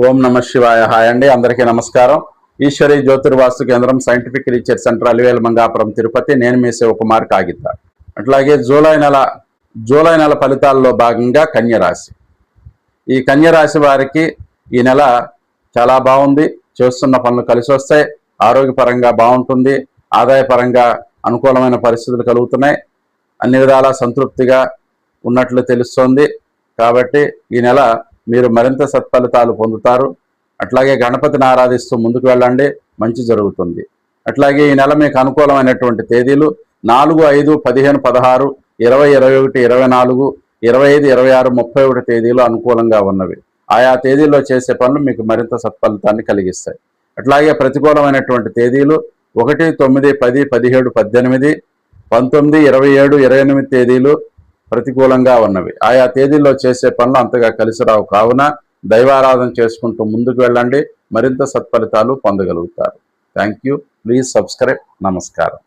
ఓం నమ శివాయ. హాయ్ అండి, అందరికీ నమస్కారం. ఈశ్వరి జ్యోతిర్వాస్తు కేంద్రం, scientific research centre, Alivelu Mangapuram, Tirupati. నేను మీ శివకుమార్ కాగిత. అట్లాగే జూలై నెల ఫలితాల్లో భాగంగా కన్యరాశి. ఈ కన్యరాశి వారికి ఈ నెల చాలా బాగుంది. చేస్తున్న పనులు కలిసి వస్తాయి. ఆరోగ్యపరంగా బాగుంటుంది. ఆదాయపరంగా అనుకూలమైన పరిస్థితులు కలుగుతున్నాయి. అన్ని విధాలా సంతృప్తిగా ఉన్నట్లు తెలుస్తోంది. కాబట్టి ఈ నెల మీరు మరింత సత్ఫలితాలు పొందుతారు. అట్లాగే గణపతిని ఆరాధిస్తూ ముందుకు వెళ్ళండి, మంచి జరుగుతుంది. అట్లాగే ఈ నెల మీకు అనుకూలమైనటువంటి తేదీలు 4, 5, 15, 16, 20, 21, 24, 25, 26, 31 తేదీలు అనుకూలంగా ఉన్నవి. ఆయా తేదీల్లో చేసే పనులు మీకు మరింత సత్ఫలితాన్ని కలిగిస్తాయి. అట్లాగే ప్రతికూలమైనటువంటి తేదీలు 1, 9, 10, 17, 18, 19, 27, 28 తేదీలు ప్రతికూలంగా ఉన్నవి. ఆయా తేదీల్లో చేసే పనులు అంతగా కలిసి రావు. కావున దైవారాధన చేసుకుంటూ ముందుకు వెళ్ళండి, మరింత సత్ఫలితాలు పొందగలుగుతారు. Thank you. Please subscribe. నమస్కారం.